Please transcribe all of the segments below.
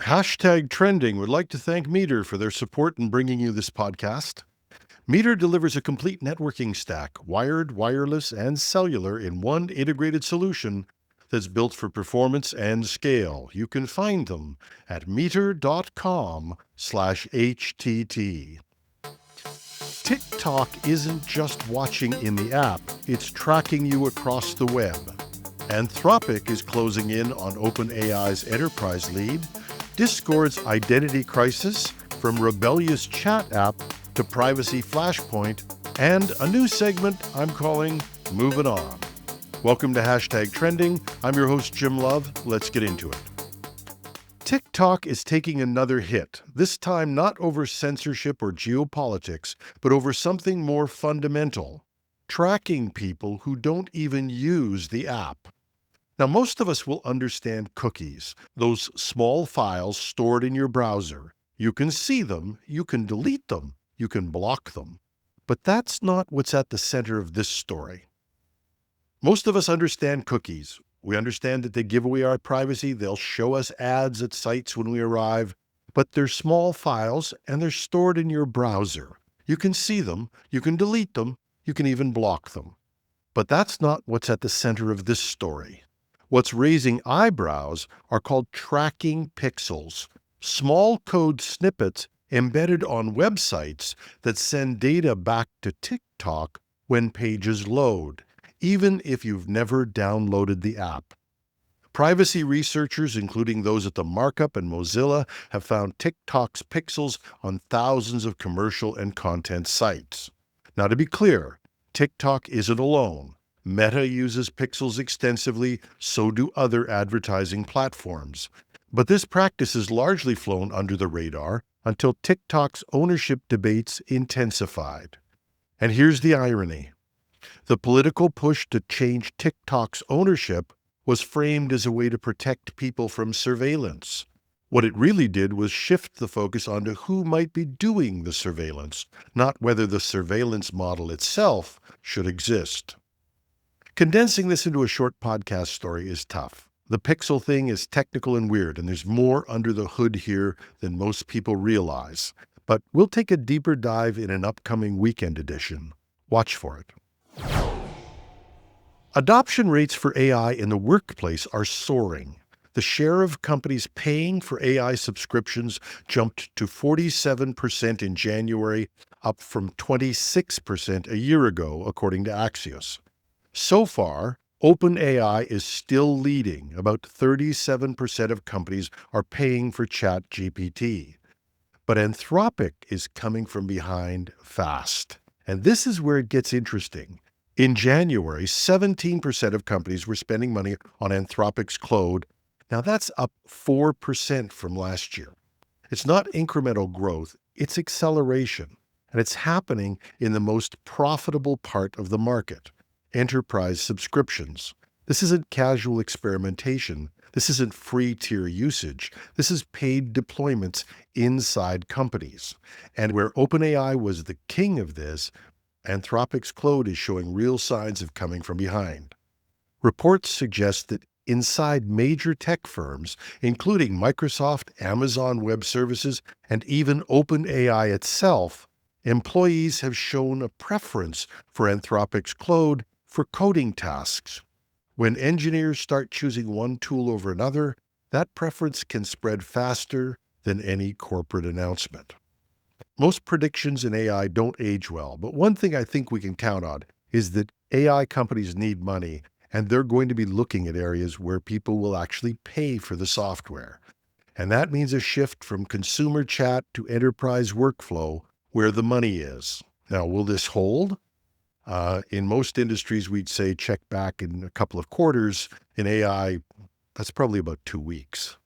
Hashtag Trending would like to thank Meter for their support in bringing you this podcast. Meter delivers a complete networking stack, wired, wireless, and cellular in one integrated solution that's built for performance and scale. You can find them at meter.com/HTT. TikTok isn't just watching in the app, it's tracking you across the web. Anthropic is closing in on OpenAI's enterprise lead. Discord's identity crisis, from rebellious chat app to privacy flashpoint, and a new segment I'm calling Moving On. Welcome to Hashtag Trending. I'm your host, Jim Love. Let's get into it. TikTok is taking another hit, this time not over censorship or geopolitics, but over something more fundamental: tracking people who don't even use the app. Now, most of us will understand cookies, those small files stored in your browser. You can see them, you can delete them, you can block them. But that's not what's at the center of this story. Most of us understand cookies. We understand that they give away our privacy. They'll show us ads at sites when we arrive. But they're small files and they're stored in your browser. You can see them, you can delete them, you can even block them. But that's not what's at the center of this story. What's raising eyebrows are called tracking pixels, small code snippets embedded on websites that send data back to TikTok when pages load, even if you've never downloaded the app. Privacy researchers, including those at the Markup and Mozilla, have found TikTok's pixels on thousands of commercial and content sites. Now, to be clear, TikTok isn't alone. Meta uses pixels extensively, so do other advertising platforms. But this practice has largely flown under the radar until TikTok's ownership debates intensified. And here's the irony. The political push to change TikTok's ownership was framed as a way to protect people from surveillance. What it really did was shift the focus onto who might be doing the surveillance, not whether the surveillance model itself should exist. Condensing this into a short podcast story is tough. The pixel thing is technical and weird, and there's more under the hood here than most people realize. But we'll take a deeper dive in an upcoming weekend edition. Watch for it. Adoption rates for AI in the workplace are soaring. The share of companies paying for AI subscriptions jumped to 47% in January, up from 26% a year ago, according to Axios. So far, OpenAI is still leading. About 37% of companies are paying for ChatGPT. But Anthropic is coming from behind fast. And this is where it gets interesting. In January, 17% of companies were spending money on Anthropic's Claude. Now that's up 4% from last year. It's not incremental growth, it's acceleration. And it's happening in the most profitable part of the market: enterprise subscriptions. This isn't casual experimentation. This isn't free tier usage. This is paid deployments inside companies. And where OpenAI was the king of this, Anthropic's Claude is showing real signs of coming from behind. Reports suggest that inside major tech firms, including Microsoft, Amazon Web Services, and even OpenAI itself, employees have shown a preference for Anthropic's Claude for coding tasks. When engineers start choosing one tool over another, that preference can spread faster than any corporate announcement. Most predictions in AI don't age well, but one thing I think we can count on is that AI companies need money, and they're going to be looking at areas where people will actually pay for the software. And that means a shift from consumer chat to enterprise workflow, where the money is. Now, will this hold? In most industries, we'd say check back in a couple of quarters. In AI, that's probably about 2 weeks.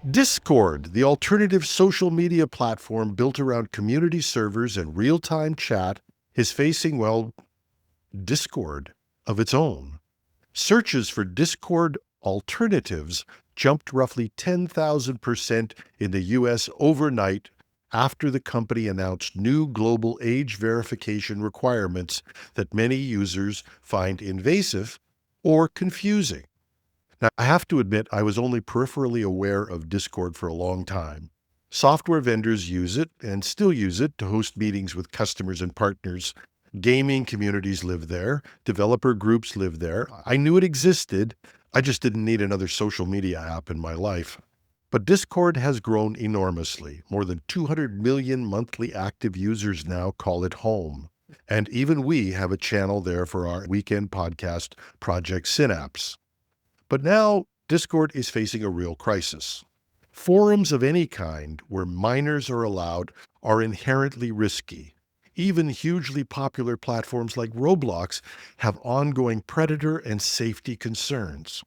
Discord, the alternative social media platform built around community servers and real-time chat, is facing, discord of its own. Searches for Discord alternatives jumped roughly 10,000% in the U.S. overnight after the company announced new global age verification requirements that many users find invasive or confusing. Now, I have to admit, I was only peripherally aware of Discord for a long time. Software vendors use it and still use it to host meetings with customers and partners. Gaming communities live there. Developer groups live there. I knew it existed. I just didn't need another social media app in my life. But Discord has grown enormously. More than 200 million monthly active users now call it home. And even we have a channel there for our weekend podcast, Project Synapse. But now, Discord is facing a real crisis. Forums of any kind where minors are allowed are inherently risky. Even hugely popular platforms like Roblox have ongoing predator and safety concerns.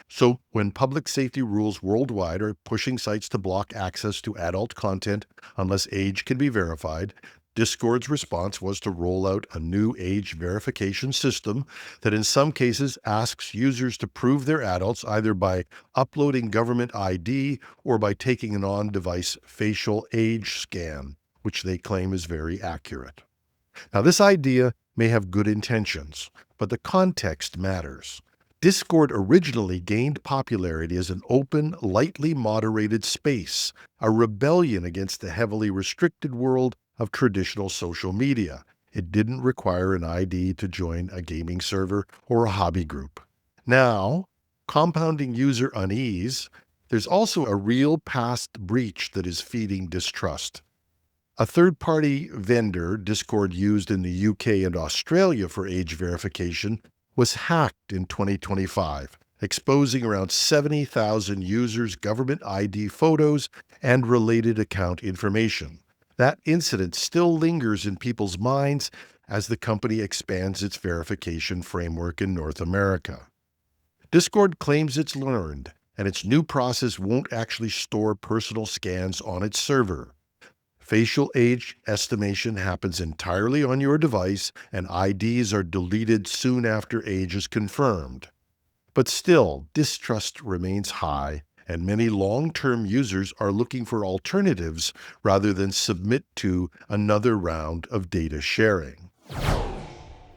So, when public safety rules worldwide are pushing sites to block access to adult content unless age can be verified, Discord's response was to roll out a new age verification system that in some cases asks users to prove they're adults either by uploading government ID or by taking an on-device facial age scan, which they claim is very accurate. Now, this idea may have good intentions, but the context matters. Discord originally gained popularity as an open, lightly moderated space, a rebellion against the heavily restricted world of traditional social media. It didn't require an ID to join a gaming server or a hobby group. Now, compounding user unease, there's also a real past breach that is feeding distrust. A third-party vendor Discord used in the UK and Australia for age verification was hacked in 2025, exposing around 70,000 users' government ID photos and related account information. That incident still lingers in people's minds as the company expands its verification framework in North America. Discord claims it's learned, and its new process won't actually store personal scans on its server. Facial age estimation happens entirely on your device, and IDs are deleted soon after age is confirmed. But still, distrust remains high, and many long-term users are looking for alternatives rather than submit to another round of data sharing.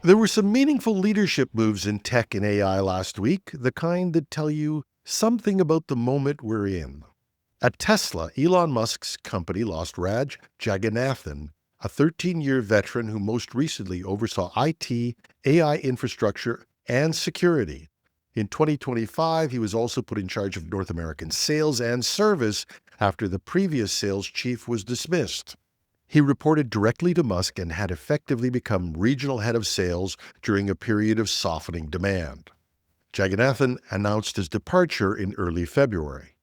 There were some meaningful leadership moves in tech and AI last week, the kind that tell you something about the moment we're in. At Tesla, Elon Musk's company lost Raj Jagannathan, a 13-year veteran who most recently oversaw IT, AI infrastructure, and security. In 2025, he was also put in charge of North American sales and service after the previous sales chief was dismissed. He reported directly to Musk and had effectively become regional head of sales during a period of softening demand. Jagannathan announced his departure in early February.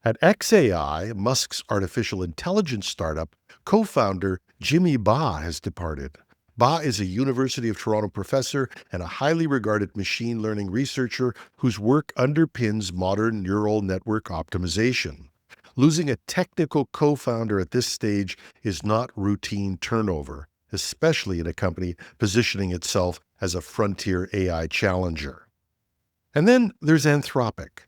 At xAI, Musk's artificial intelligence startup, co-founder Jimmy Ba has departed. Ba is a University of Toronto professor and a highly regarded machine learning researcher whose work underpins modern neural network optimization. Losing a technical co-founder at this stage is not routine turnover, especially in a company positioning itself as a frontier AI challenger. And then there's Anthropic.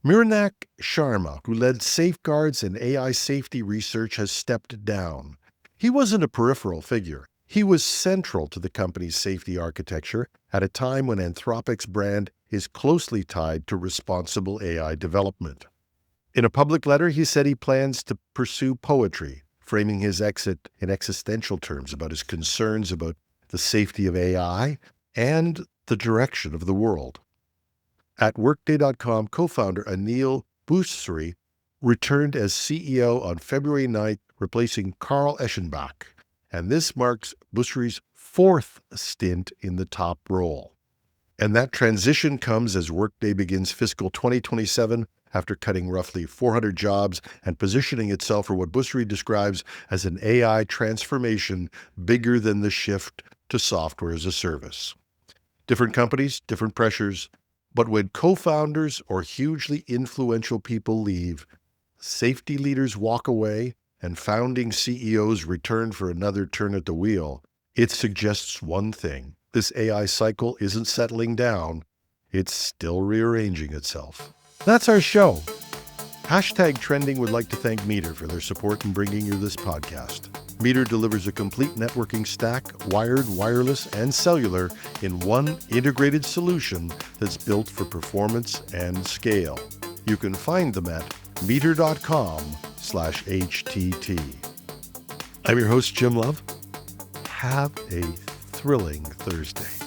Miranak Sharma, who led safeguards and AI safety research, has stepped down. He wasn't a peripheral figure. He was central to the company's safety architecture at a time when Anthropic's brand is closely tied to responsible AI development. In a public letter, he said he plans to pursue poetry, framing his exit in existential terms about his concerns about the safety of AI and the direction of the world. At Workday.com, co-founder Anil Bhusri returned as CEO on February 9th, replacing Carl Eschenbach, and this marks Bhusri's fourth stint in the top role. And that transition comes as Workday begins fiscal 2027 after cutting roughly 400 jobs and positioning itself for what Bhusri describes as an AI transformation bigger than the shift to software as a service. Different companies, different pressures, but when co-founders or hugely influential people leave, safety leaders walk away, and founding CEOs return for another turn at the wheel, it suggests one thing. This AI cycle isn't settling down. It's still rearranging itself. That's our show. #Trending would like to thank Meter for their support in bringing you this podcast. Meter delivers a complete networking stack, wired, wireless, and cellular in one integrated solution that's built for performance and scale. You can find them at meter.com/HTT. I'm your host, Jim Love. Have a thrilling Thursday.